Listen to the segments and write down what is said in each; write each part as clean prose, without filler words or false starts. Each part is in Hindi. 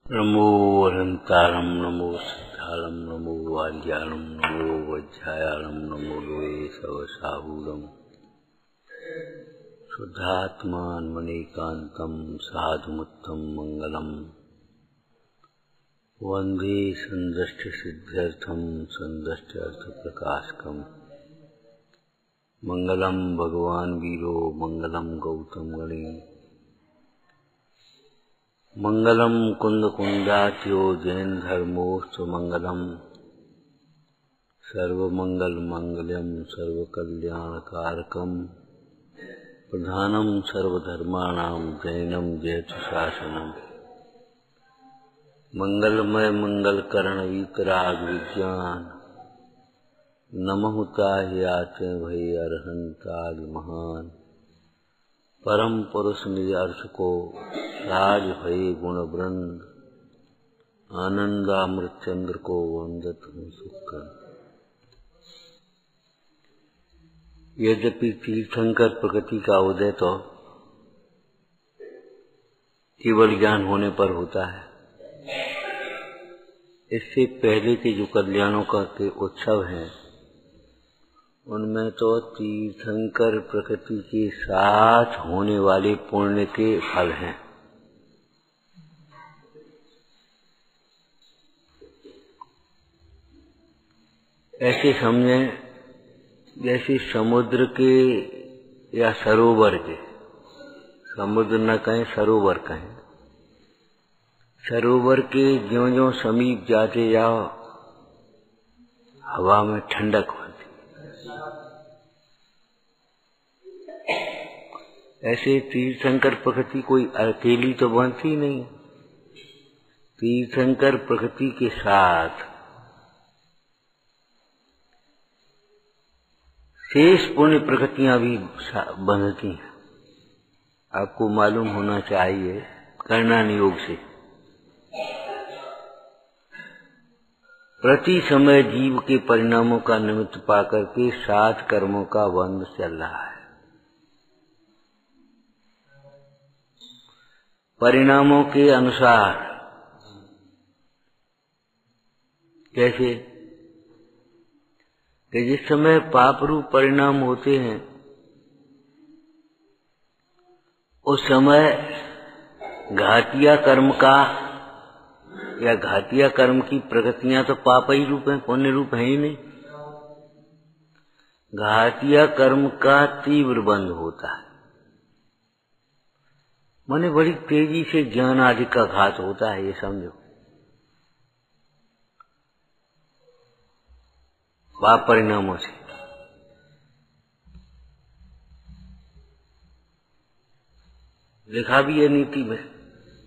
नमो अनंतारं नमो सिद्धारं नमो वाल्यारं नमो वज्रायारं नमो लोये सवसाहूरं शुद्धात्मान्मनेकान्तं साधुमुत्तम मंगलम वंदे संदष्टसिद्ध्यर्थं संदष्ट्यर्थप्रकाशकम् मंगलम भगवान वीरो मंगलम गौतम गणे मंगलम कुंद कुंडात्यो जैन धर्मोस्तु मंगलम सर्वमंगल मंगलम सर्वकल्याणकारकम प्रधानम सर्वधर्माणां जैनम जयतु शासनम मंगलमय मंगलकर्ण वीतराग विज्ञान नमहुताह्याते भय अरहंताग महान परम पुरुष निज अर्थ को राज भय गुण वृंद आनंदामृत चंद्र को वंदत हूँ सुख। यद्यपि तीर्थंकर प्रकृति का उदय तो केवल ज्ञान होने पर होता है, इससे पहले के जो कल्याणों का के उत्सव हैं उनमें तो तीर्थंकर प्रकृति के साथ होने वाले पुण्य के फल हैं। ऐसे समझें जैसे समुद्र के या सरोवर के, समुद्र न कहें सरोवर कहें, सरोवर के ज्यों-ज्यों समीप जाते जाओ हवा में ठंडक होती, ऐसे तीर्थंकर प्रकृति कोई अकेली तो बनती नहीं। तीर्थंकर प्रकृति के साथ शेष पुण्य प्रकृतियां भी बंधती हैं। आपको मालूम होना चाहिए कर्णन योग से प्रति समय जीव के परिणामों का निमित्त पाकर के 7 कर्मों का बंध चल रहा है। परिणामों के अनुसार कैसे कि जिस समय पाप रूप परिणाम होते हैं उस समय घातिया कर्म का या घातिया कर्म की प्रकृतियां तो पाप ही रूप है, पुण्य रूप है ही नहीं। घातिया कर्म का तीव्र बंध होता है, माने बड़ी तेजी से ज्ञान आदि का घात होता है, ये समझो। पाप परिणामों से लिखा भी है नीति में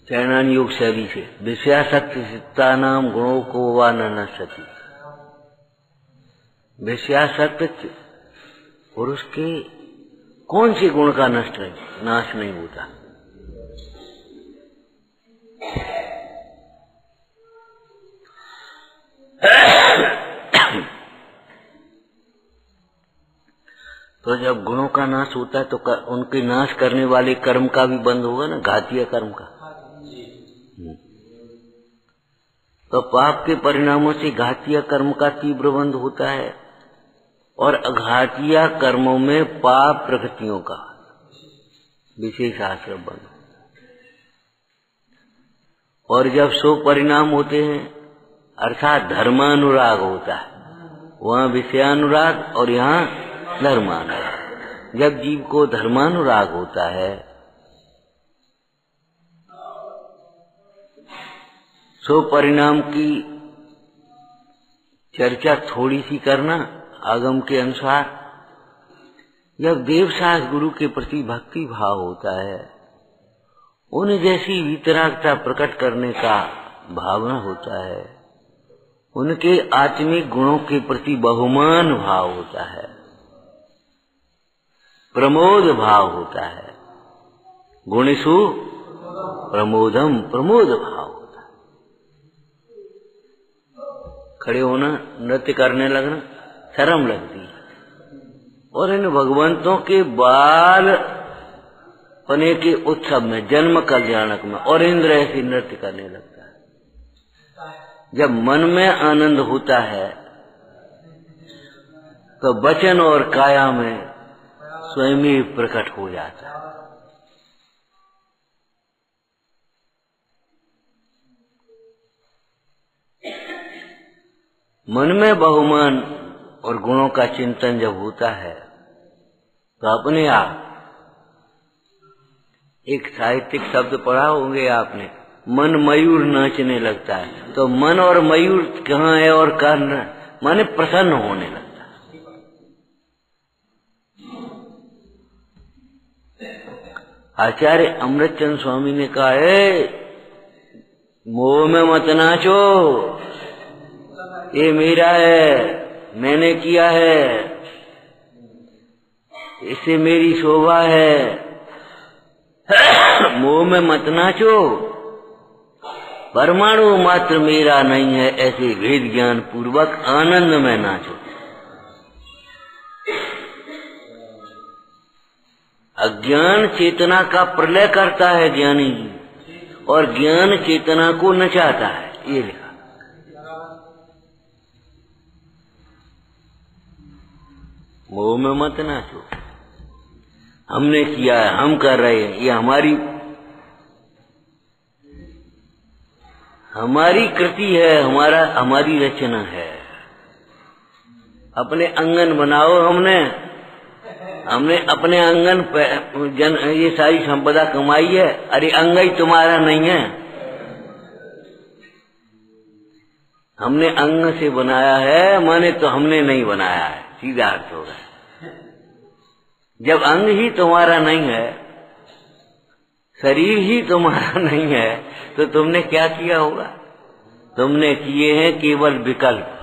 चैनान योग शैली से, विषयासक्ति चित्तानाम गुणों को वा न नश्यति। विषयासक्त पुरुष के कौन से गुण का नाश नहीं होता। तो जब गुणों का नाश होता है तो उनके नाश करने वाले कर्म का भी बंद होगा ना, घातिया कर्म का। तो पाप के परिणामों से घातिया कर्म का तीव्र बंध होता है और अघातिया कर्मों में पाप प्रकृतियों का विशेष आश्रय बंध। और जब सो परिणाम होते हैं अर्थात धर्मानुराग होता है, वहाँ विषयानुराग और यहाँ धर्मानुराग। जब जीव को धर्मानुराग होता है सो परिणाम की चर्चा थोड़ी सी करना आगम के अनुसार। जब देवशास्त्र गुरु के प्रति भक्ति भाव होता है, उन जैसी वितरागता प्रकट करने का भावना होता है, उनके आत्मिक गुणों के प्रति बहुमान भाव होता है, प्रमोद भाव होता है। गुणेषु प्रमोदम, प्रमोद भाव होता है। खड़े होना, नृत्य करने लगना शर्म लगती है। और इन भगवंतों के बाल पने के उत्सव में, जन्म कल्याणक में और इंद्र ऐसी नृत्य करने लगता है। जब मन में आनंद होता है तो वचन और काया में स्वयं ही प्रकट हो जाता है। मन में बहुमान और गुणों का चिंतन जब होता है तो अपने आप, एक साहित्यिक शब्द पढ़ा होंगे आपने, मन मयूर नाचने लगता है। तो मन और मयूर कहाँ है और कारण माने प्रसन्न होने लगता है। आचार्य अमृतचंद स्वामी ने कहा है, मोह में मत नाचो, ये मेरा है, मैंने किया है, इससे मेरी शोभा है। मोह में मत नाचो, परमाणु मात्र मेरा नहीं है, ऐसे वेद ज्ञान पूर्वक आनंद में नाचो। अज्ञान चेतना का प्रलय करता है ज्ञानी जी, और ज्ञान चेतना को नचाता है, ये लिखा। मोह में मत नाचो, हमने किया है, हम कर रहे हैं, ये हमारी कृति है, हमारी रचना है। अपने आंगन बनाओ, हमने अपने आंगन पे ये सारी संपदा कमाई है। अरे अंग तुम्हारा नहीं है, हमने अंग से बनाया है, माने तो हमने नहीं बनाया है, सीधा अर्थ होगा। जब अंग ही तुम्हारा नहीं है, शरीर ही तुम्हारा नहीं है, तो तुमने क्या किया होगा? तुमने किए हैं केवल विकल्प।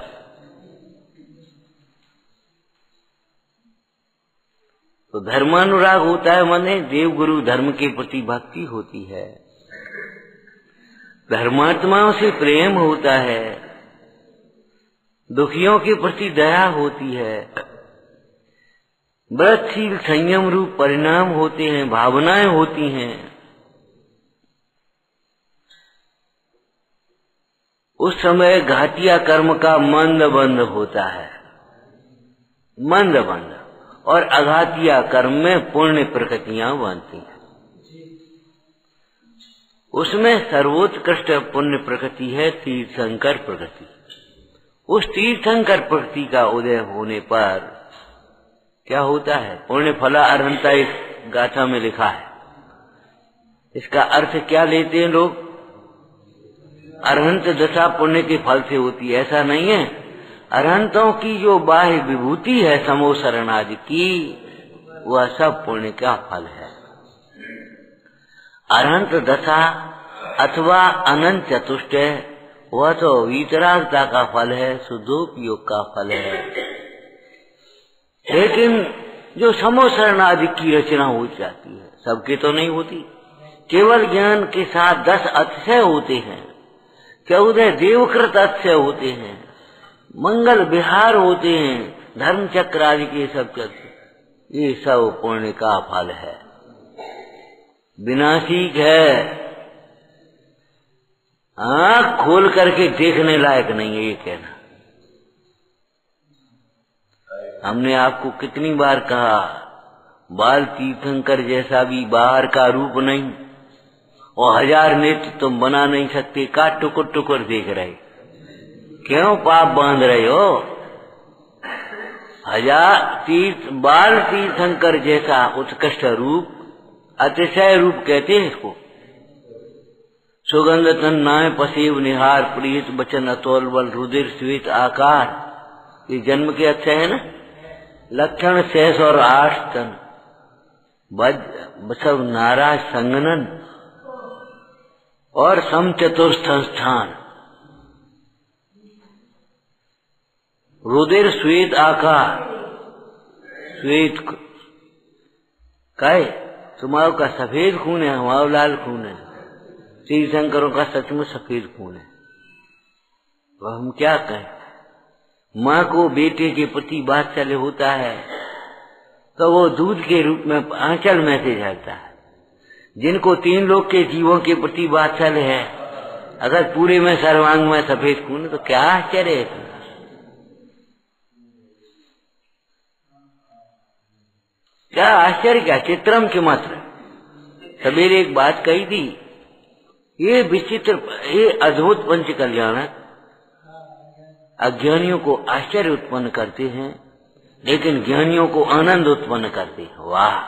तो धर्मानुराग होता है, माने देव गुरु धर्म के प्रति भक्ति होती है, धर्मात्माओं से प्रेम होता है, दुखियों के प्रति दया होती है, व्रतशील संयम रूप परिणाम होते हैं, भावनाएं होती हैं। उस समय घाटिया कर्म का मंद बंद होता है, मंद बंद, और अघातिया कर्म में पुण्य प्रकृतियां बनती हैं। उसमें सर्वोत्कृष्ट पुण्य प्रकृति है तीर्थंकर प्रकृति। उस तीर्थंकर प्रकृति का उदय होने पर क्या होता है? पुण्य फला अर्हंता इस गाथा में लिखा है। इसका अर्थ क्या लेते हैं लोग? अरहंत दशा पुण्य के फल से होती है, ऐसा नहीं है। अरहंतों की जो बाह्य विभूति है समोसरण आदि की, वह सब पुण्य का फल है। अरहंत दशा अथवा अनंत चतुष्टय, वह तो वीतरागता का फल है, शुद्धोपयोग का फल है। लेकिन जो समोसरण आदि की रचना हो जाती है, सबके तो नहीं होती। केवल ज्ञान के साथ 10 अतिशय होते हैं, 14 देवकृत अतिशय होते हैं, मंगल विहार होते हैं, धर्म चक्र आदि के सब चक्र, ये सब पुण्य का फल है, विनाशिक है, आँख खोल करके देखने लायक नहीं है, ये कहना। हमने आपको कितनी बार कहा, बाल तीर्थंकर जैसा भी बाहर का रूप नहीं, और 1000 नेत्र तुम बना नहीं सकते, का टुकुर टुकुर देख रहे, क्यों पाप बांध रहे हो? 1000 बाल तीर्थंकर जैसा उत्कृष्ट रूप, अतिशय रूप कहते हैं इसको। सुगंध तन नाय पसेव निहार, प्रीत बचन अतोल बल, रुधिर श्वेत आकार, ये जन्म के अतिशय है ना। लक्षण 6 और 8 तन, बसव नाराज संगनन, और सम चतुर्थ स्थान, रुधिर श्वेत आकार, श्वेत काय तुम्हारा का सफेद खून है, हमारा लाल खून है, तीर्थंकरों का सचमुच सफेद खून है। तो हम क्या कहें? माँ को बेटे के प्रति वात्सल्य होता है तो वो दूध के रूप में आंचल में से झरता है। जिनको 3 लोक के जीवों के प्रति वात्सल्य है, अगर पूरे में सर्वांग में सफेद खून है तो क्या आश्चर्य है इसमें? क्या आश्चर्य, क्या चित्रम के मात्र। सवेरे एक बात कही थी, ये विचित्र, ये अद्भुत पंच कल्याणक अज्ञानियों को आश्चर्य उत्पन्न करते हैं, लेकिन ज्ञानियों को आनंद उत्पन्न करते हैं। वाह!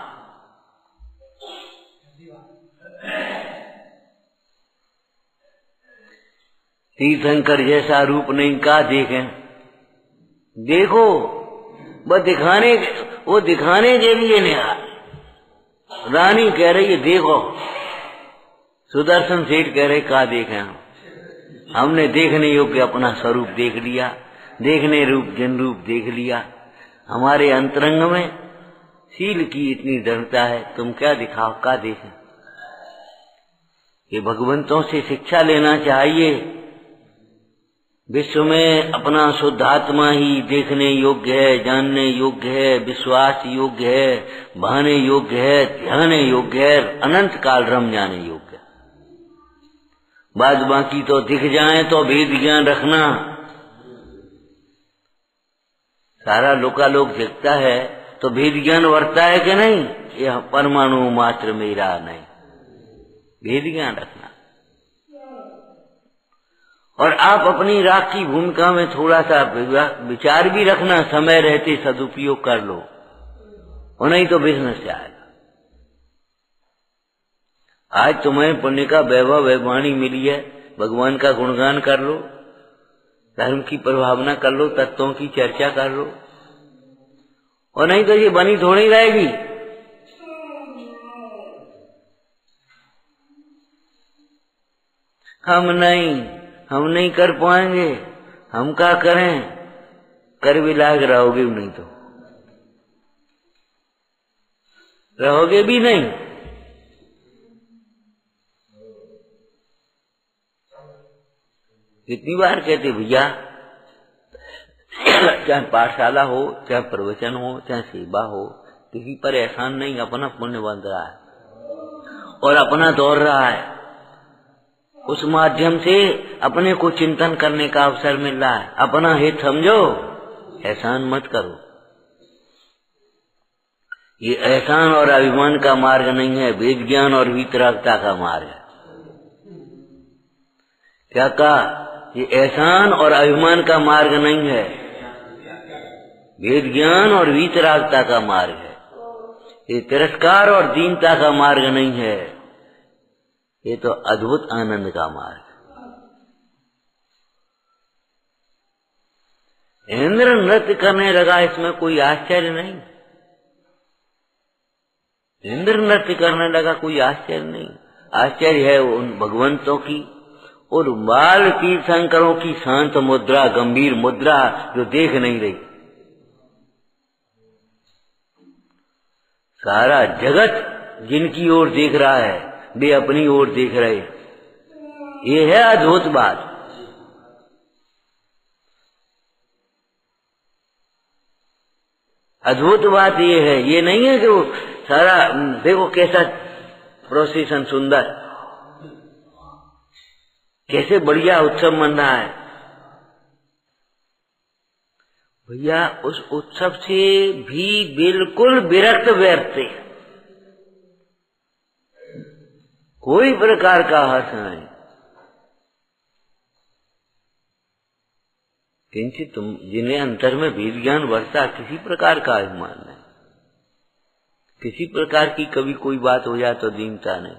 तीर्थंकर जैसा रूप नहीं का देखें, देखो वो दिखाने के लिए नहीं आ। रानी कह रही है देखो, सुदर्शन सेठ कह रहे का देखें, हमने देखने योग्य अपना स्वरूप देख लिया, देखने रूप जिन रूप देख लिया। हमारे अंतरंग में शील की इतनी दृढ़ता है, तुम क्या दिखाओ का देखें। ये भगवंतों से शिक्षा लेना चाहिए। विश्व में अपना शुद्ध आत्मा ही देखने योग्य है, जानने योग्य है, विश्वास योग्य है, भाने योग्य है, ध्यान योग्य है, अनंत काल रम जाने योग्य है। बाद बाकी तो दिख जाए तो भेद ज्ञान रखना। सारा लोकालोक दिखता है तो भेद ज्ञान वर्ता है कि नहीं? यह परमाणु मात्र मेरा नहीं, भेद ज्ञान रखना। और आप अपनी राग की भूमिका में थोड़ा सा विचार भी रखना, समय रहते सदुपयोग कर लो, और नहीं तो बिजनेस जाएगा। आज तुम्हें पुण्य का वैभव वैवाणी मिली है, भगवान का गुणगान कर लो, धर्म की प्रभावना कर लो, तत्वों की चर्चा कर लो, और नहीं तो ये बनी थोड़ी रहेगी। हम नहीं कर पाएंगे, हम क्या करें, कर भी लायक रहोगे नहीं तो रहोगे भी नहीं। कितनी बार कहते भैया, चाहे पाठशाला हो, चाहे प्रवचन हो, चाहे सेवा हो, किसी पर एहसान नहीं, अपना पुण्य बन रहा है और अपना दौड़ रहा है। उस माध्यम से अपने को चिंतन करने का अवसर मिल रहा है। अपना हित समझो, एहसान मत करो। ये एहसान और अभिमान का मार्ग नहीं है, वेद ज्ञान और वीतरागता का मार्ग है। क्या कहा? ये एहसान और अभिमान का मार्ग नहीं है, वेद ज्ञान और वीतरागता का मार्ग है। ये तिरस्कार और दीनता का मार्ग नहीं है, ये तो अद्भुत आनंद का मार्ग है। इंद्र नृत्य करने लगा, इसमें कोई आश्चर्य नहीं। इंद्र नृत्य करने लगा, कोई आश्चर्य नहीं। आश्चर्य है उन भगवंतों की और बाल तीर्थंकरों की शांत मुद्रा, गंभीर मुद्रा जो देख नहीं रही। सारा जगत जिनकी ओर देख रहा है, वे अपनी ओर देख रहे। ये है अद्भुत बात। अद्भुत बात ये है, ये नहीं है कि वो सारा देखो कैसा प्रोसेसन सुंदर, कैसे बढ़िया उत्सव मन रहा है। भैया उस उत्सव से भी बिल्कुल विरक्त व्यक्ति, कोई प्रकार का हर्ष नहीं। किंचित तुम जिन्हें अंतर में वेद ज्ञान वर्षा, किसी प्रकार का अभिमान नहीं, किसी प्रकार की कभी कोई बात हो जाए तो दीनता नहीं।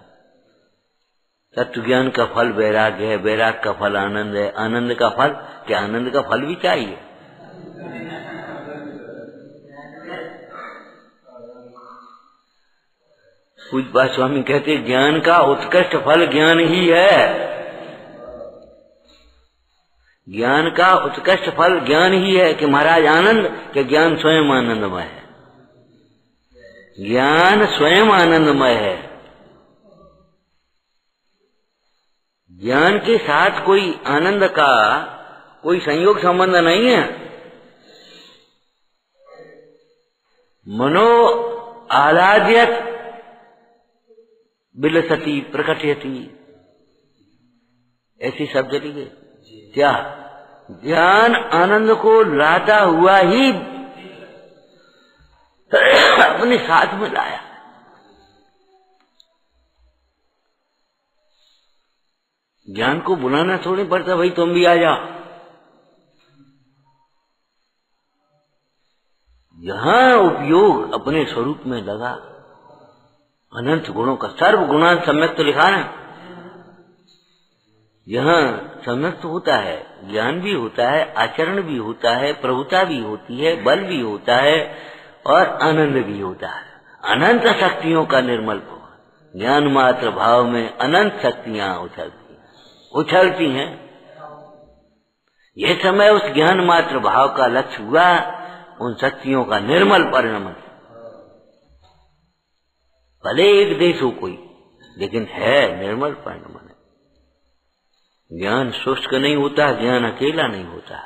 तत्व ज्ञान का फल वैराग्य है, वैराग का फल आनंद है, आनंद का फल क्या, आनंद का फल भी चाहिए। पूज्य स्वामी कहते ज्ञान का उत्कृष्ट फल ज्ञान ही है। ज्ञान का उत्कृष्ट फल ज्ञान ही है कि महाराज आनंद के ज्ञान स्वयं आनंदमय है, ज्ञान स्वयं आनंदमय है। ज्ञान के साथ कोई आनंद का कोई संयोग संबंध नहीं है। मनो आह्लाद्यत विलसति प्रकटयति, ऐसी शब्द चली गई क्या? ज्ञान आनंद को लाता हुआ ही अपने साथ में लाया। ज्ञान को बुलाना थोड़ी पड़ता, भाई तुम भी आ जाओ। यहां उपयोग अपने स्वरूप में लगा। अनंत गुणों का सर्व गुणान सम्यक तो लिखा ना, यहाँ सम्यक होता है, ज्ञान भी होता है, आचरण भी होता है, प्रभुता भी होती है, बल भी होता है और आनंद भी होता है। अनंत शक्तियों का निर्मल भाव, ज्ञान मात्र भाव में अनंत शक्तियां उछलती हैं। यह समय उस ज्ञान मात्र भाव का लक्ष्य हुआ, उन शक्तियों का निर्मल परिणमन। भले एक देश हो कोई, लेकिन है निर्मल परिणमन। ज्ञान शुष्क नहीं होता, ज्ञान अकेला नहीं होता।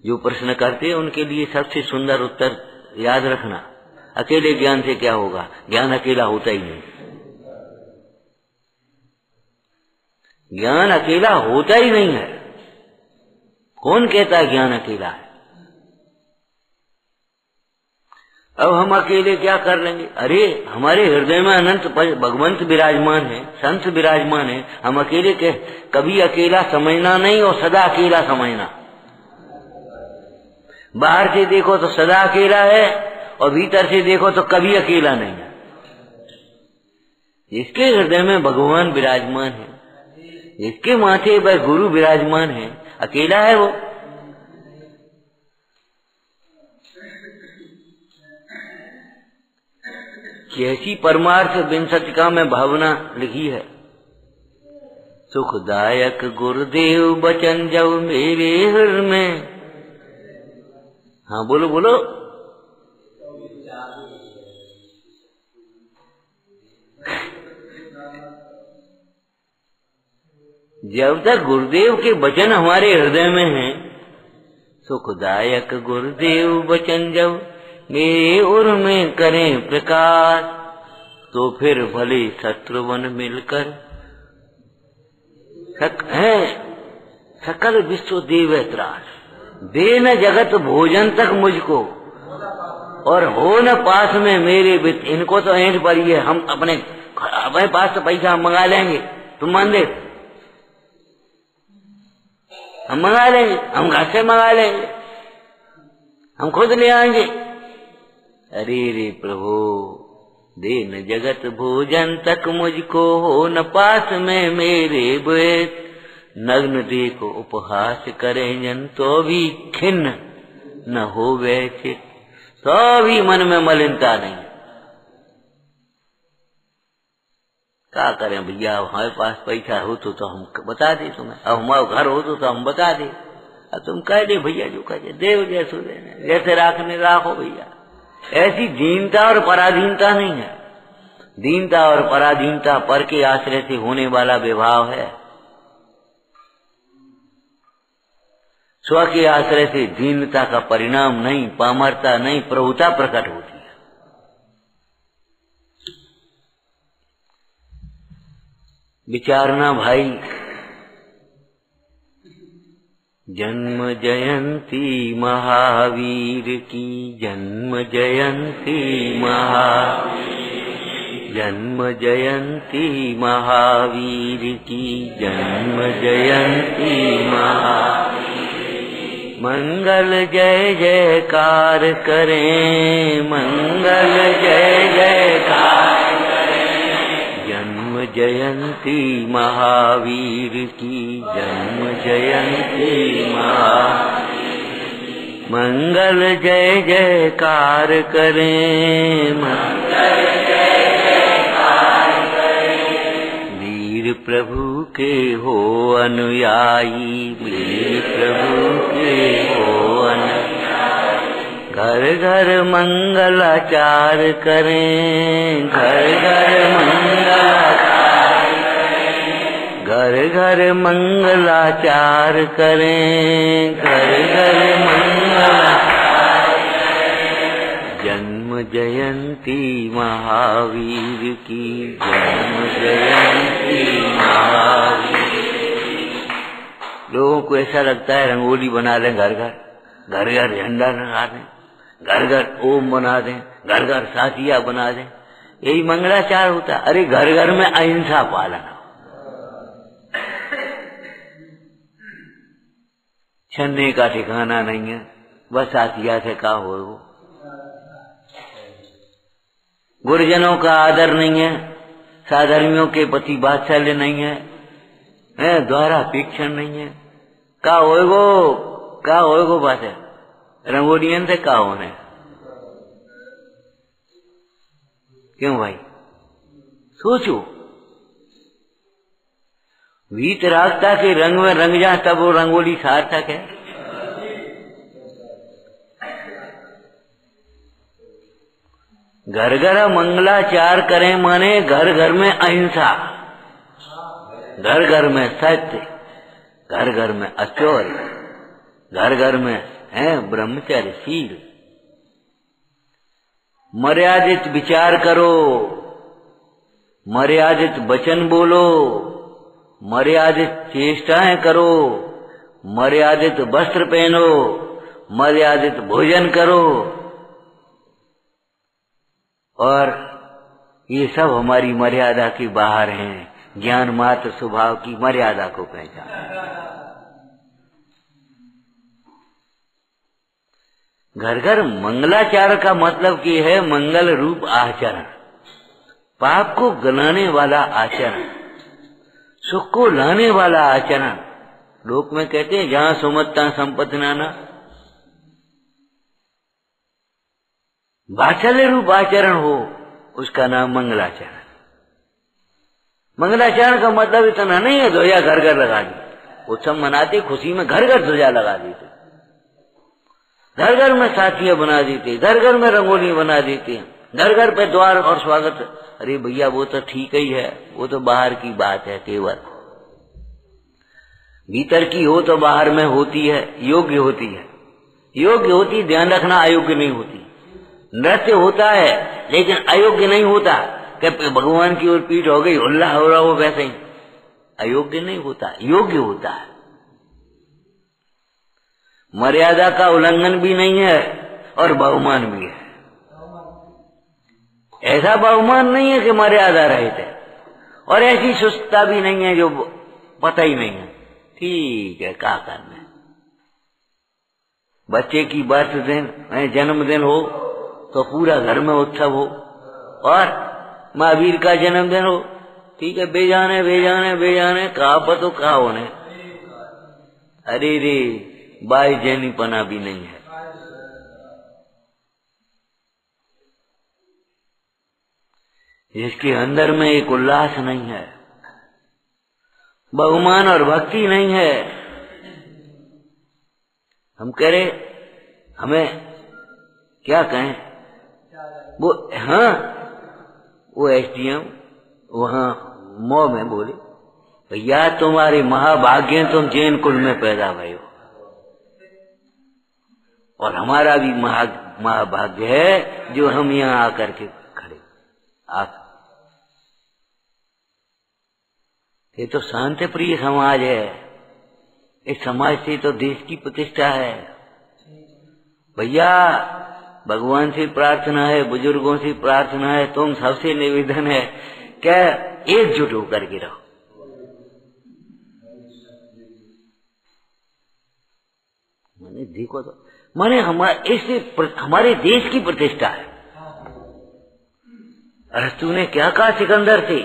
जो प्रश्न करते हैं उनके लिए सबसे सुंदर उत्तर याद रखना, अकेले ज्ञान से क्या होगा? ज्ञान अकेला होता ही नहीं। ज्ञान अकेला होता ही नहीं है। कौन कहता है ज्ञान अकेला है? अब हम अकेले क्या कर लेंगे? अरे हमारे हृदय में अनंत भगवंत विराजमान है, संत विराजमान है। हम अकेले के कभी अकेला समझना नहीं और सदा अकेला समझना। बाहर से देखो तो सदा अकेला है और भीतर से देखो तो कभी अकेला नहीं है। जिसके हृदय में भगवान विराजमान है, जिसके माथे पर गुरु विराजमान है, अकेला है वो। कैसी परमार्थ विंशतिका में भावना लिखी है। सुखदायक गुरुदेव बचन जब मेरे हृदय में। हाँ बोलो बोलो। जब तक गुरुदेव के वचन हमारे हृदय में हैं, सुखदायक गुरुदेव वचन जब मेरे उर में करें प्रकाश, तो फिर भले शत्रुवन मिलकर सकल विश्व देव त्रास। दे न जगत भोजन तक मुझको और हो न पास में मेरे वित्त। इनको तो ऐंठ पड़ी है, हम अपने पास तो पैसा हम मंगा लेंगे, तुम मान दे। हम मंगा लेंगे, हम घर से मंगा लेंगे, हम खुद ले आएंगे। अरे रे प्रभु, दे न जगत भोजन तक मुझको, हो न पास में मेरे वित्त। नग्न देखो उपहास करें जन, तो भी खिन्न न हो वैसे। तो भी मन में मलिनता नहीं। क्या करें भैया, हमारे पास पैसा हो तो हम बता दे तुम्हें, अब हमारा घर हो तो हम बता दे। अब तुम कह दे भैया, जो कहे देव जैसो देने, जैसे राखने राखो भैया। ऐसी दीनता और पराधीनता नहीं है। दीनता और पराधीनता पर के आश्रय से होने वाला विभाव है। स्व के आश्रय से दीनता का परिणाम नहीं, पामरता नहीं, प्रभुता प्रकट होती है। विचारना भाई। जन्म जयंती महावीर की, जन्म जयंती जन्म जयंती महावीर की, जन्म जयंती मंगल जय जयकार करें, मंगल जय जयकार करें। जन्म जयंती महावीर की, जन्म जयंती मंगल जय जयकार करें, मंगल जय जयकार करें। वीर प्रभु के हो अनुयायी, वीर प्रभु के हो अनुयायी। घर घर मंगलाचार करें, घर घर मंगलाचार करें। घर घर मंगलाचार करें, घर घर मंगलाचार करें। जन्म जयंती महावीर की, जन्म जयंती महावीर। लोगों को ऐसा लगता है रंगोली बना लें घर घर, घर घर झंडा लगा दें, घर घर ओम बना दें, घर घर साथिया बना दें, यही मंगलाचार होता है। अरे घर घर में अहिंसा पालन हो, छन्ने का ठिकाना नहीं है, बस साथिया से का हो। गुरुजनों का आदर नहीं है, साधर्मियों के प्रति वात्सल्य नहीं है, द्वारा पीक्षण नहीं है, का होएगो बात है रंगोलियन से का होने। क्यों भाई सोचो, वीतरागता के रंग में रंग जा तब वो रंगोली सार्थक है। घर घर मंगलाचार करें माने घर घर में अहिंसा, घर घर में सत्य, घर घर में अचौर्य, घर घर में है ब्रह्मचर्य शील। मर्यादित विचार करो, मर्यादित वचन बोलो, मर्यादित चेष्टाएं करो, मर्यादित वस्त्र पहनो, मर्यादित भोजन करो। और ये सब हमारी मर्यादा के बाहर हैं। ज्ञान मात्र स्वभाव की मर्यादा को पहचान। घर घर मंगलाचार का मतलब की है मंगल रूप आचरण, पाप को गलाने वाला आचरण, सुख को लाने वाला आचरण। लोक में कहते हैं जहां सुमत्ता संपत्ति नाना, वात्सल्य रूप आचरण हो उसका नाम मंगलाचरण। मंगलाचरण का मतलब इतना नहीं है ध्वजा घर घर लगा दी। उत्सव मनाते खुशी में घर घर ध्वजा लगा देते, घर घर में साथियां बना देते, घर घर में रंगोली बना देते हैं, घर घर पे द्वार और स्वागत। अरे भैया वो तो ठीक ही है, वो तो बाहर की बात है, केवल भीतर की हो तो बाहर में होती है, योग्य होती है, योग्य होती, ध्यान रखना अयोग्य नहीं होती। नृत्य होता है लेकिन अयोग्य नहीं होता कि भगवान की ओर पीठ हो गई हुल्ला हो रहा हो, वैसे ही अयोग्य नहीं होता, योग्य होता है। मर्यादा का उल्लंघन भी नहीं है और बहुमान भी है। ऐसा बहुमान नहीं है कि मर्यादा रहित है, और ऐसी सुस्तता भी नहीं है जो पता ही नहीं है। ठीक है, क्या करना है। बच्चे की बर्थडे जन्मदिन हो तो पूरा घर में उत्सव हो, और महावीर का जन्मदिन हो, ठीक है, बेजाने बेजाने बेजाने कहा पतो कहा होने। अरे रे बाई जैनी पना भी नहीं है। जिसके अंदर में एक उल्लास नहीं है, बहुमान और भक्ति नहीं है। हम कह रहे, हमें क्या कहें, वो हाँ वो एसडीएम वहां मौ में बोले, भैया तुम्हारे महाभाग्य, तुम जैन कुल में पैदा भये हो, और हमारा भी महाभाग्य है जो हम यहाँ आकर के खड़े। आप ये तो शांति प्रिय समाज है, इस समाज से तो देश की प्रतिष्ठा है। भैया भगवान से प्रार्थना है, बुजुर्गों से प्रार्थना है, तुम सबसे निवेदन है क्या एकजुट होकर के रहो। मैंने देखो तो माने हमारे देश की प्रतिष्ठा है। अरस्तु ने क्या कहा सिकंदर से,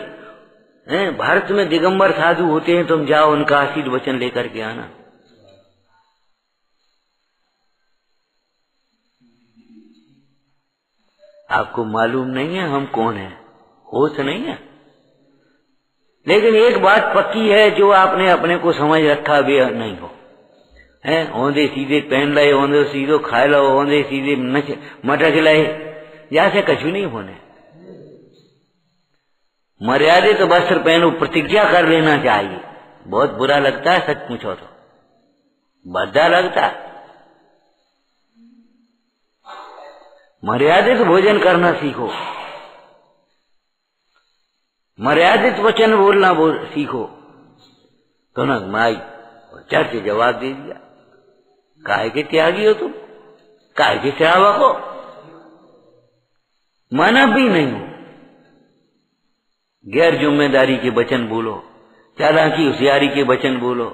भारत में दिगंबर साधु होते हैं, तुम जाओ उनका आशीर्वचन लेकर के आना। आपको मालूम नहीं है हम कौन है, होश नहीं है। लेकिन एक बात पक्की है, जो आपने अपने को समझ रखा भी नहीं हो, है औंधे सीधे पहन लाए, औंधे सीधो खाए लो, औंधे सीधे मटक लाए, जैसे कछु नहीं होने। मर्यादित तो वस्त्र पहनो, प्रतिज्ञा कर लेना चाहिए। बहुत बुरा लगता है सच पूछो तो, भद्दा लगता है। मर्यादित भोजन करना सीखो, मर्यादित वचन बोलना सीखो। तो ना माई और चर्च जवाब दे दिया, काहे के त्यागी हो तुम, काहे के श्रावक हो, मानव भी नहीं हो, गैर जिम्मेदारी के वचन बोलो, चालाकी होशियारी के वचन बोलो,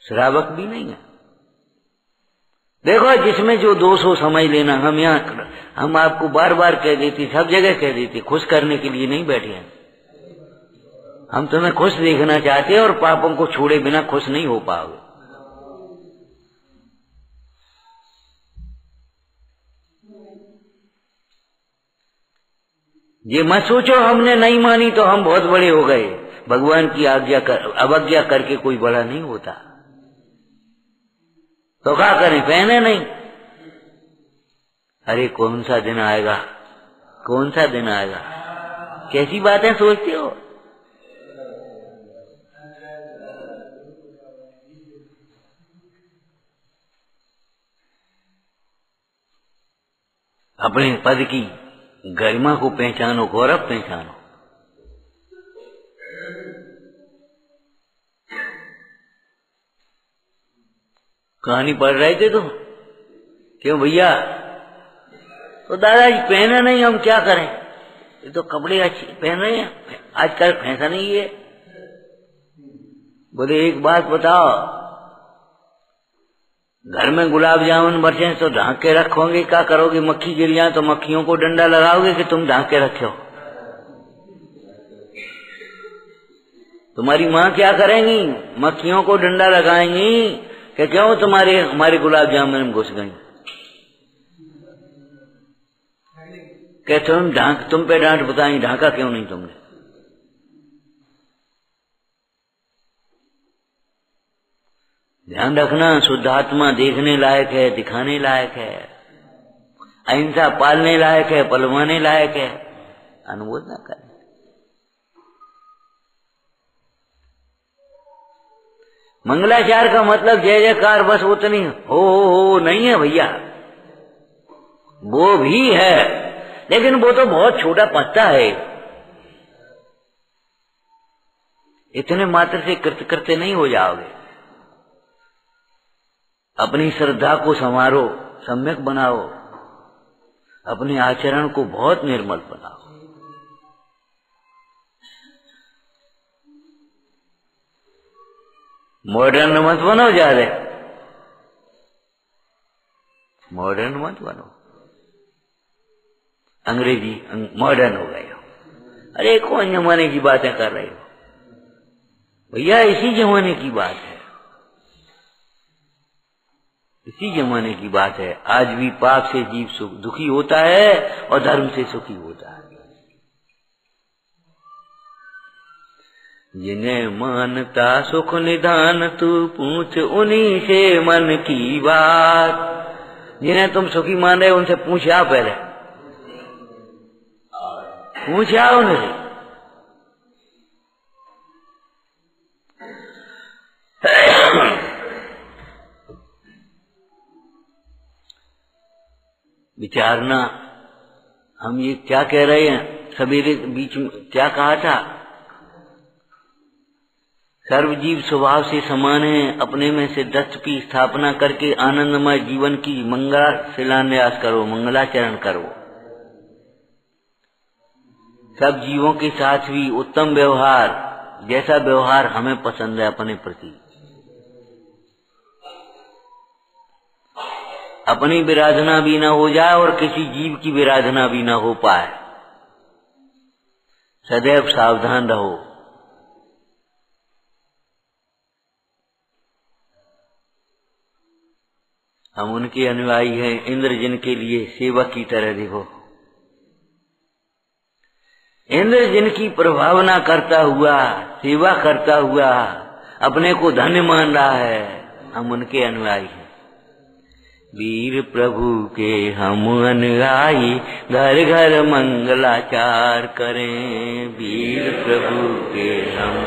श्रावक भी नहीं है। देखो जिसमें जो दोष हो समझ लेना। हम आपको बार बार कह देते, सब जगह कह देते, खुश करने के लिए नहीं बैठे हैं। हम तुम्हें खुश देखना चाहते हैं और पापों को छोड़े बिना खुश नहीं हो पाओगे। ये मत सोचो हमने नहीं मानी तो हम बहुत बड़े हो गए। भगवान की अवज्ञा करके कोई बड़ा नहीं होता। तो क्या करें, पहने नहीं। अरे कौन सा दिन आएगा, कौन सा दिन आएगा, कैसी बातें सोचते हो। अपने पद की गरिमा को पहचानो, गौरव पहचानो। कहानी पढ़ रहे थे तुम, क्यों भैया? तो दादाजी पहने नहीं, हम क्या करें, ये तो कपड़े अच्छे पहन रहे हैं, आजकल फैशन ही है। बोले एक बात बताओ, घर में गुलाब जामुन बचे तो ढांक के रखोगे, क्या करोगे? मक्खी गिर जाए तो मक्खियों को डंडा लगाओगे कि तुम ढांक के रखे हो? तुम्हारी माँ क्या करेंगी? मक्खियों को डंडा लगाएंगी कि क्यों हमारे गुलाब जामुन में घुस गई, कि तुम पे डांट बताएंगी, ढांका क्यों नहीं तुमने? ध्यान रखना, शुद्ध आत्मा देखने लायक है, दिखाने लायक है, अहिंसा पालने लायक है, पलवाने लायक है, अनुमोद न करें। मंगलाचार का मतलब जय जयकार बस उतनी हो नहीं है भैया, वो भी है, लेकिन वो तो बहुत छोटा पत्ता है। इतने मात्र से कृतकृत्य नहीं हो जाओगे। अपनी श्रद्धा को संवारो, सम्यक बनाओ, अपने आचरण को बहुत निर्मल बनाओ। मॉडर्न मत बनो, ज्यादा मॉडर्न मत बनो, अंग्रेजी मॉडर्न हो गए हो। अरे कौन जमाने की बातें कर रहे हो भैया? इसी जमाने की बात है, इसी जमाने की बात है। आज भी पाप से जीव दुखी होता है और धर्म से सुखी होता है। जिन्हें मानता सुख निधान, तू पूछ उन्हीं से मन की बात। जिन्हें तुम सुखी मान रहे हो उनसे पूछ आओ, पहले पूछ आओ उनसे। विचारना, हम ये क्या कह रहे हैं? सवेरे बीच में क्या कहा था? सर्वजीव स्वभाव से समान है, अपने में से दत्त की स्थापना करके आनंदमय जीवन की मंगला शिलान्यास करो, मंगलाचरण करो। सब जीवों के साथ भी उत्तम व्यवहार, जैसा व्यवहार हमें पसंद है अपने प्रति। अपनी विराधना भी न हो जाए और किसी जीव की विराधना भी न हो पाए, सदैव सावधान रहो। हम उनके अनुयायी हैं, इंद्र जिनके लिए सेवक की तरह देखो। इंद्र जिनकी प्रभावना करता हुआ, सेवा करता हुआ अपने को धन्य मान रहा है, हम उनके अनुयायी हैं। वीर प्रभु के हम अनुयायी, घर घर मंगलाचार करें। वीर प्रभु के हम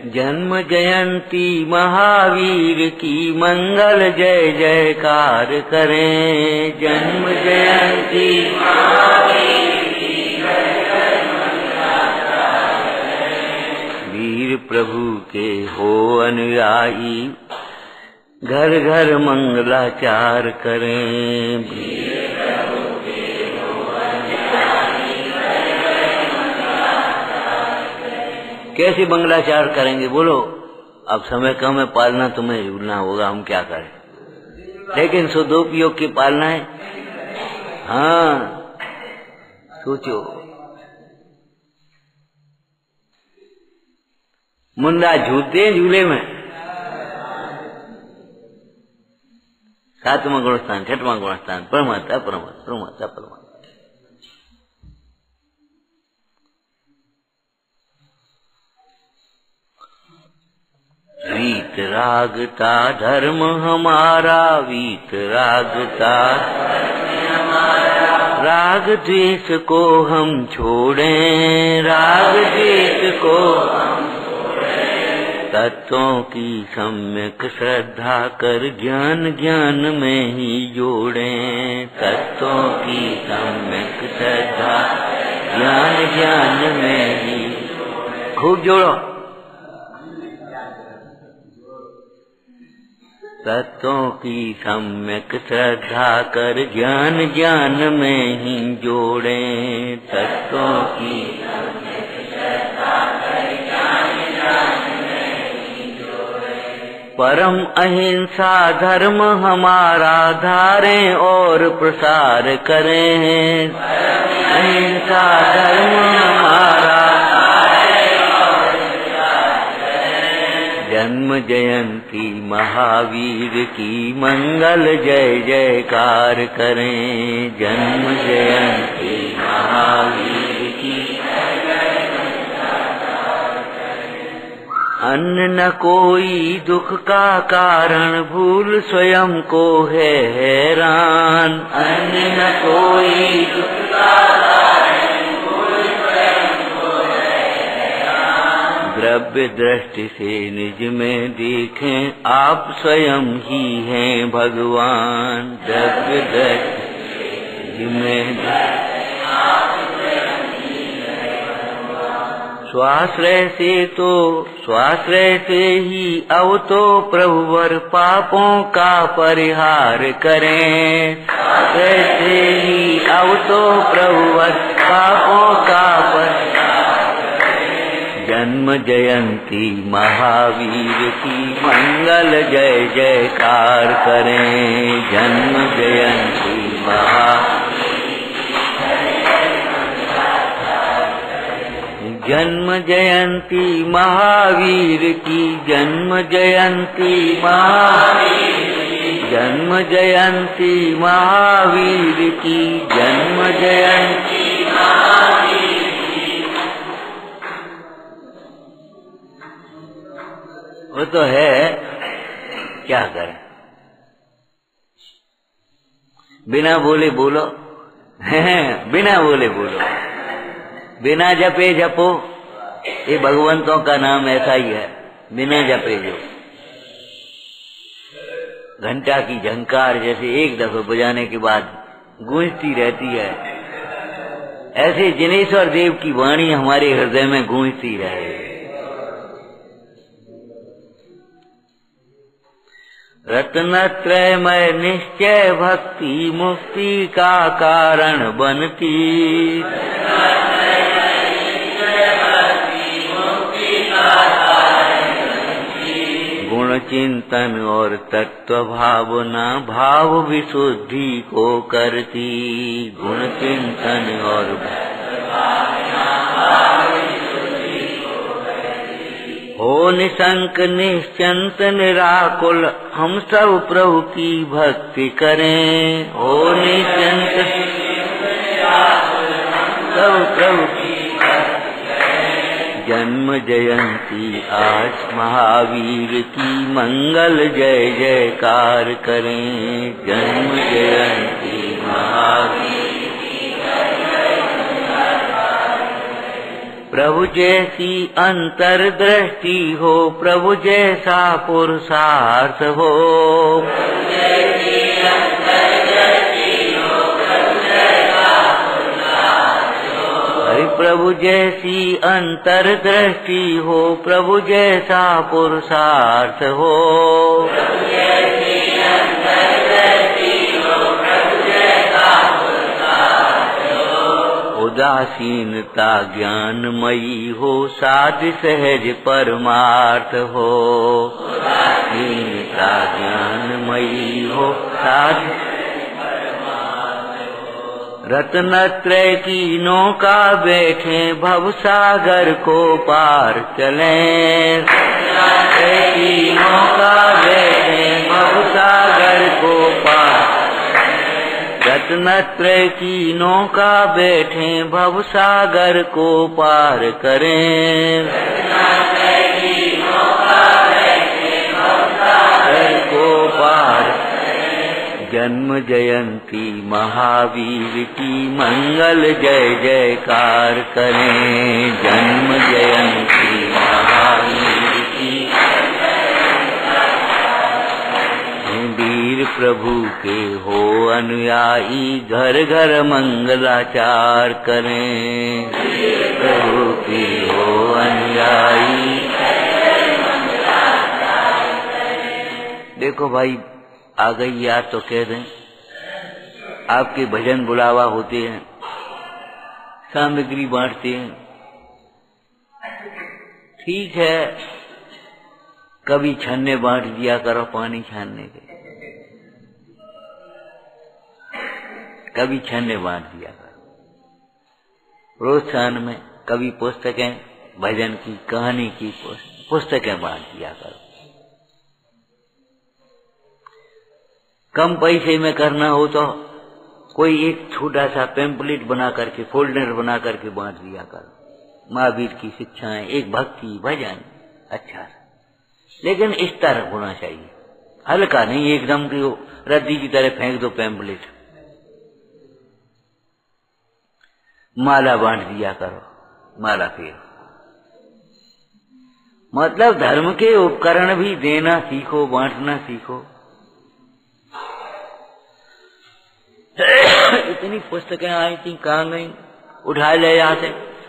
जन्म जयंती महावीर की मंगल जय जयकार करें। जन्म जयंती महावीर की जय जयकार प्रभु के हो अनुयायी, घर घर मंगलाचार करें। कैसे मंगलाचार करेंगे बोलो? अब समय कम है, पालना तुम्हें झूलना होगा, हम क्या करें, लेकिन सदुपयोग की पालना है। हाँ सोचो, मुंडा झूलते हैं झूले में, सातवां गुण स्थान, छठवां गुण स्थान, परमात्मा परमात्मा परमात्मा परमात्मा। वीतरागता धर्म हमारा, वीतरागता राग द्वेष को हम छोड़ें, राग द्वेष को तत्वों की सम्यक श्रद्धा कर ज्ञान ज्ञान में ही जोड़ें, तत्वों की सम्यक श्रद्धा ज्ञान ज्ञान में ही खूब जोड़ो। तत्वों की सम्यक श्रद्धा कर ज्ञान ज्ञान में ही जोड़ें, तत्वों की परम अहिंसा धर्म हमारा धारें और प्रसार करें, अहिंसा धर्म हमारा जन्म जयंती महावीर की मंगल जय जयकार करें, जन्म जयंती महावीर की अन्न न कोई दुख का कारण भूल स्वयं को है हैरान, अन्न न कोई दुख का कारण भूल स्वयं को है हैरान। द्रव्य दृष्टि से निज में देखें आप स्वयं ही हैं भगवान, द्रव्य दृष्टि से निज में स्वाश्रय से ही अब तो प्रभुवर पापों का परिहार करें, स्वाश्रय से ही अब तो प्रभुवर पापों का परिहार करें। जन्म जयंती महावीर की मंगल जय जयकार करें, जन्म जयंती जन्म जयंती महावीर की, जन्म जयंती महावीर की, जन्म जयंती महावीर की, जन्म जयंती महावीर की। वो तो है, क्या करें, बिना बोले बोलो, बिना बोले बोलो, बिना जपे जपो, ये भगवंतों का नाम ऐसा ही है, बिना जपे जो। घंटा की झंकार जैसे एक दफे बजाने के बाद गूंजती रहती है, ऐसे जिनेश्वर देव की वाणी हमारे हृदय में गूंजती रहे। रत्नत्रयमय निश्चय भक्ति मुक्ति का कारण बनती, गुण चिंतन और तत्व भावना भाव विशुद्धि को करती, गुण चिंतन और हो निशंक निश्चिंत निराकुल हम सब प्रभु की भक्ति करें, हो निश्चिंत सब प्रभु की जन्म जयंती आज महावीर की मंगल जय जयकार करें, जन्म जयंती महावीर की प्रभु जैसी अंतर्दृष्टि हो, प्रभु जैसा पुरुषार्थ हो, प्रभु जैसी अंतर्दृष्टि हो, प्रभु जैसा पुरुषार्थ हो, प्रभु जैसी अंतर्दृष्टि हो, प्रभु जैसा पुरुषार्थ हो। उदासीनता ज्ञानमयी हो, साध सहज परमार्थ हो, उदासीनता ज्ञानमयी हो, साध रत्नत्रय की नौका बैठे, भव सागर को पार चलें। रत्नत्रय की नौका बैठे, भव सागर को पार। रत्नत्रय की नौका बैठे, भव सागर को पार करें। रत्नत्रय की नौका बैठे, भव सागर को पार। जन्म जयंती महावीर की मंगल जय जयकार करें। जन्म जयंती महावीर की वीर प्रभु के हो अनुयायी, घर घर मंगलाचार करें। प्रभु के हो अनुयायी। देखो भाई आ गई यार तो कह दें, आपके भजन बुलावा होते हैं, सामग्री बांटते हैं, ठीक है, कभी छन्ने बांट दिया करो पानी छानने के, कभी छन्ने बांट दिया करो प्रोत्साहन में, कभी पुस्तकें भजन की कहानी की पुस्तकें बांट दिया करो। कम पैसे में करना हो तो कोई एक छोटा सा पैम्पलेट बना करके, फोल्डर बना करके बांट दिया करो। महावीर की शिक्षाएं, एक भक्ति भजन अच्छा, लेकिन इस तरह होना चाहिए, हल्का नहीं एकदम की रद्दी की तरह फेंक दो पैम्पलेट। माला बांट दिया करो, माला फेर। मतलब धर्म के उपकरण भी देना सीखो, बांटना सीखो। इतनी पुस्तकें आई थी, कहाँ गई, उठा ले जाते,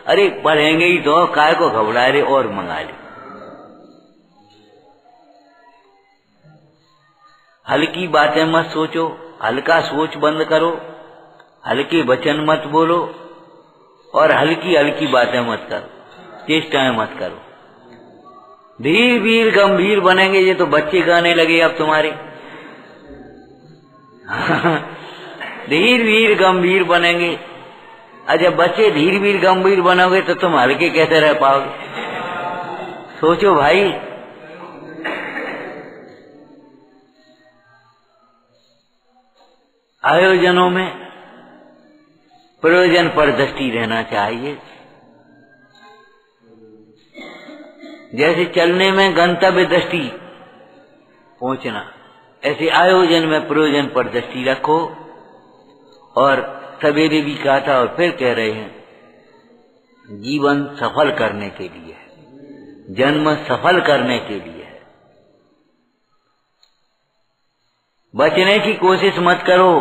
अरे पढ़ेंगे ही तो, काय को घबरा रहे और मंगा ले। हल्की बातें मत सोचो, हल्का सोच बंद करो, हल्के वचन मत बोलो और हल्की हल्की बातें मत करो, चेष्टाएं मत करो। धीर वीर गंभीर बनेंगे, ये तो बच्चे गाने लगे अब तुम्हारे। धीर वीर गंभीर बनेंगे, जब बच्चे धीर वीर गंभीर बनोगे तो तुम हल्के कैसे रह पाओगे? सोचो भाई। आयोजनों में प्रयोजन पर दृष्टि रहना चाहिए। जैसे चलने में गंतव्य दृष्टि पहुंचना, ऐसे आयोजन में प्रयोजन पर दृष्टि रखो। और सवेरे भी कहा था और फिर कह रहे हैं, जीवन सफल करने के लिए है, जन्म सफल करने के लिए है। बचने की कोशिश मत करो,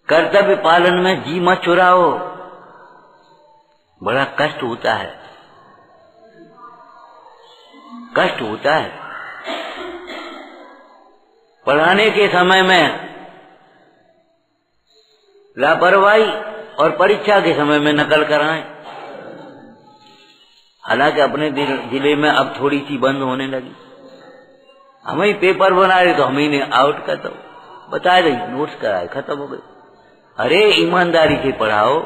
कर्तव्य पालन में जी मत चुराओ, बड़ा कष्ट होता है, कष्ट होता है। पढ़ाने के समय में लापरवाही और परीक्षा के समय में नकल कराएं। हालांकि अपने जिले में अब थोड़ी सी बंद होने लगी, हम ही पेपर बना रहे तो हम ही ने आउट कर दो, बता रही नोट्स कराए, खत्म हो गई। अरे ईमानदारी से पढ़ाओ,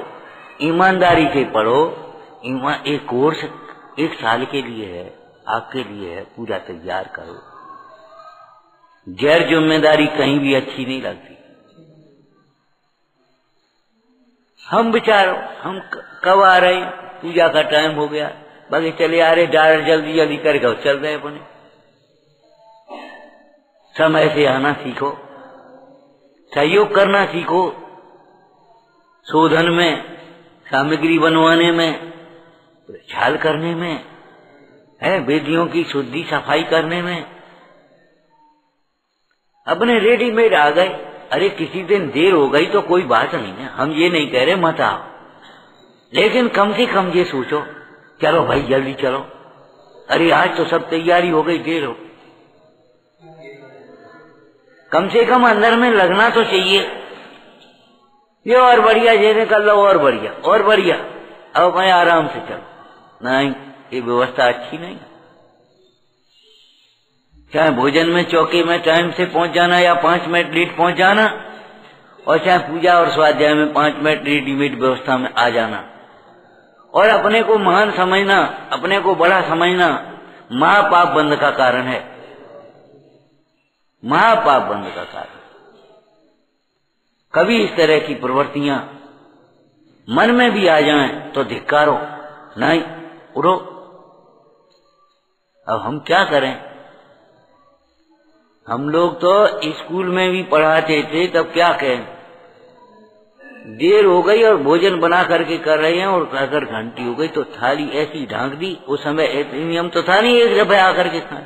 ईमानदारी से पढ़ो। एक कोर्स 1 साल के लिए है, आपके लिए है, पूरा तैयार करो। गैर जिम्मेदारी कहीं भी अच्छी नहीं लगती। हम बेचारो, हम कब आ रहे, पूजा का टाइम हो गया, बाकी चले आ रहे, डायरेक्ट जल्दी जल्दी करके चल गए अपने। समय से आना सीखो, सहयोग करना सीखो, शोधन में, सामग्री बनवाने में, छाल करने में, है वेदियों की शुद्धि सफाई करने में। अपने रेडीमेड आ गए। अरे किसी दिन देर हो गई तो कोई बात नहीं है, हम ये नहीं कह रहे मत आओ, लेकिन कम से कम ये सोचो, चलो भाई जल्दी चलो, अरे आज तो सब तैयारी हो गई, देर हो। कम से कम अंदर में लगना तो चाहिए, ये और बढ़िया, ये निकल लो और बढ़िया और बढ़िया, अब मैं आराम से चलो। नहीं, ये व्यवस्था अच्छी नहीं। चाहे भोजन में चौकी में टाइम से पहुंच जाना या 5 मिनट लेट पहुंच जाना, और चाहे पूजा और स्वाध्याय में 5 मिनट रेडीमेड व्यवस्था में आ जाना, और अपने को महान समझना, अपने को बड़ा समझना, महापाप बंध का कारण है, महापाप बंध का कारण। कभी इस तरह की प्रवृत्तियां मन में भी आ जाएं तो धिक्कारो, नहीं उड़ो। अब हम क्या करें? हम लोग तो स्कूल में भी पढ़ाते थे, तब क्या कहें, देर हो गई और भोजन बना करके कर रहे हैं, और अगर घंटी हो गई तो थाली ऐसी ढांक दी। उस समय नियम तो था नहीं एक दफे आकर के खाएं,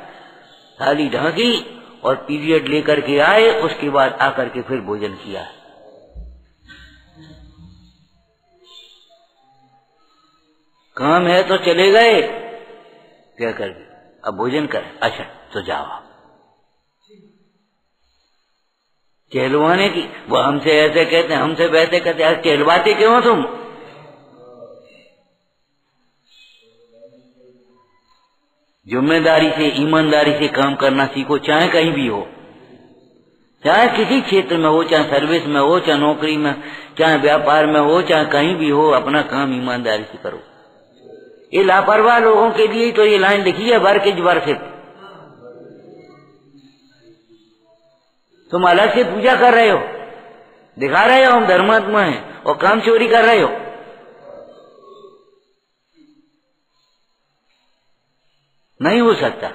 थाली ढांकी और पीरियड लेकर के आए, उसके बाद आकर के फिर भोजन किया। काम है तो चले गए, क्या कर गए, अब भोजन करें, अच्छा तो जाओ। कहलवाने की, वो हमसे ऐसे कहते हैं, हमसे वैसे कहते हैं, कहलवाते क्यों हो तुम? जिम्मेदारी से, ईमानदारी से काम करना सीखो, चाहे कहीं भी हो, चाहे किसी क्षेत्र में हो, चाहे सर्विस में हो, चाहे नौकरी में, चाहे व्यापार में हो, चाहे कहीं भी हो, अपना काम ईमानदारी से करो। ये लापरवाह लोगों के लिए तो ये लाइन लिखी है, वर्क इज वर्शिप। तुम अलग से पूजा कर रहे हो, दिखा रहे हो हम धर्मात्मा हैं, और काम चोरी कर रहे हो। नहीं हो सकता।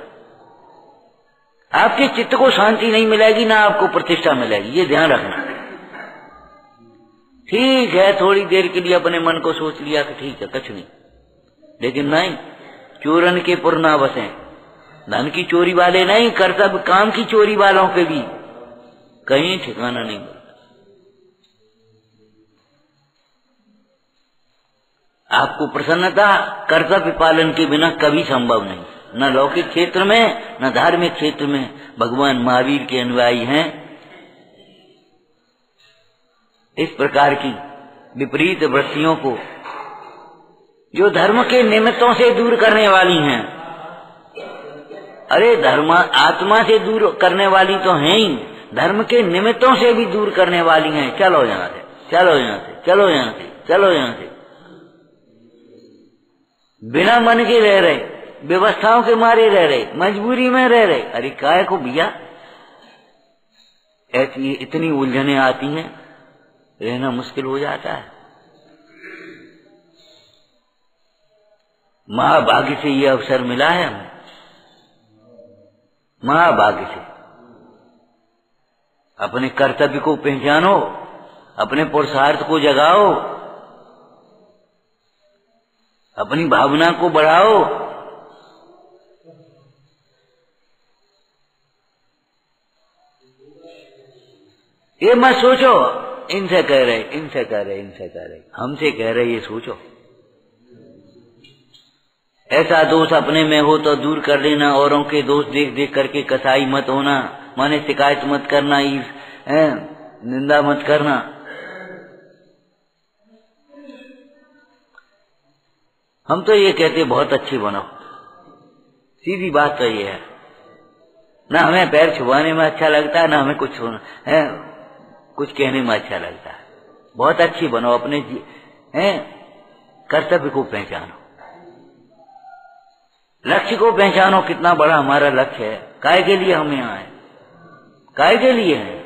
आपके चित्त को शांति नहीं मिलेगी, ना आपको प्रतिष्ठा मिलेगी, ये ध्यान रखना। ठीक है, थोड़ी देर के लिए अपने मन को सोच लिया कि ठीक है कुछ नहीं, लेकिन नहीं, चोरन के पुर ना बसें। धन की चोरी वाले नहीं, कर्तव्य काम की चोरी वालों के भी कहीं ठिकाना नहीं मिलता। आपको प्रसन्नता कर्तव्य पालन के बिना कभी संभव नहीं, न लौकिक क्षेत्र में न धार्मिक क्षेत्र में। भगवान महावीर के अनुयायी हैं। इस प्रकार की विपरीत वृत्तियों को, जो धर्म के निमित्तों से दूर करने वाली हैं, अरे धर्म आत्मा से दूर करने वाली तो हैं ही, धर्म के निमित्तों से भी दूर करने वाली हैं। चलो यहां से, चलो यहां से, चलो यहां से, चलो यहां से, बिना मन के रह रहे, व्यवस्थाओं के मारे रह रहे, मजबूरी में रह रहे। अरे काय को भैया, ऐसी इतनी उलझने आती हैं, रहना मुश्किल हो जाता है। महाभाग्य से ये अवसर मिला है हमें, महाभाग्य से। अपने कर्तव्य को पहचानो, अपने पुरुषार्थ को जगाओ, अपनी भावना को बढ़ाओ। ये मत सोचो इनसे कह रहे, इनसे कह रहे, इनसे कह रहे, हमसे कह रहे, ये सोचो। ऐसा दोष अपने में हो तो दूर कर लेना, औरों के दोष देख देख करके कसाई मत होना, माने शिकायत मत करना, निंदा मत करना। हम तो ये कहते बहुत अच्छे बनो, सीधी बात तो ये है। ना हमें पैर छुपाने में अच्छा लगता है, ना हमें कुछ कहने में अच्छा लगता है। बहुत अच्छी बनो, अपने कर्तव्य को पहचानो, लक्ष्य को पहचानो, कितना बड़ा हमारा लक्ष्य है, काय के लिए हम यहाँ हैं, काय के लिए हैं।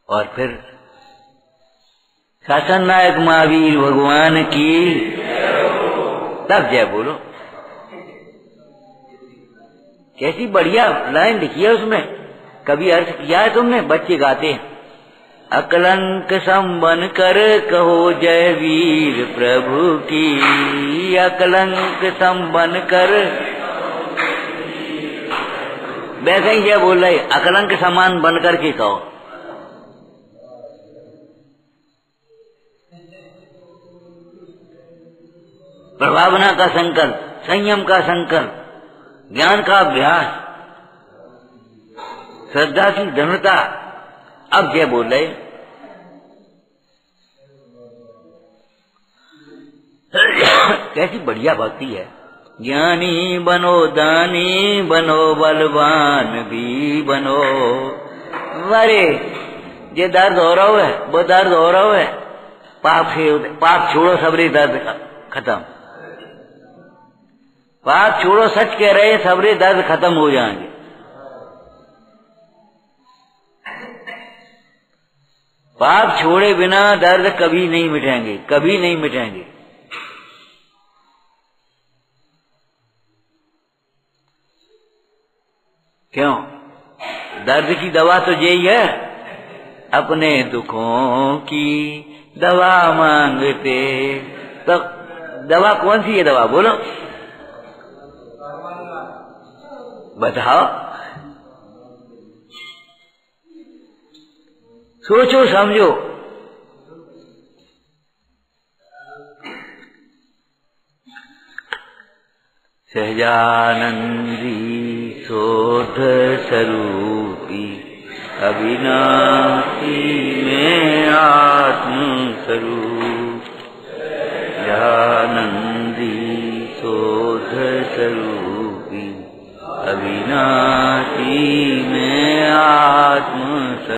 और फिर शासन नायक महावीर भगवान की तब जय बोलो। कैसी बढ़िया लाइन लिखी है उसमें, कभी अर्थ किया है तुमने? बच्चे गाते हैं, अकलंक संबन कर कहो जय वीर प्रभु की, अकलंक संबन कर। वैसे ही जय बोल रहे, अकलंक समान बन कर के कहो। प्रभावना का संकल्प, संयम का संकल्प, ज्ञान का अभ्यास, श्रद्धा की दृढ़ता। अब क्या बोल रहे, कैसी बढ़िया भक्ति है। ज्ञानी बनो, दानी बनो, बलवान भी बनो। अरे ये दर्द हो रहा है, वो दर्द हो रहा है, पाप छोड़ो, सबरे दर्द खत्म। पाप छोड़ो, सच कह रहे, सबरे दर्द खत्म हो जाएंगे। पाप छोड़े बिना दर्द कभी नहीं मिटेंगे, कभी नहीं मिटेंगे। क्यों? दर्द की दवा तो यही है, अपने दुखों की दवा मांगते। तो दवा कौन सी है? दवा बोलो, बताओ, सोचो समझो। सहजानंदी शोध स्वरूपी, अविनाशी में आत्म स्वरूप।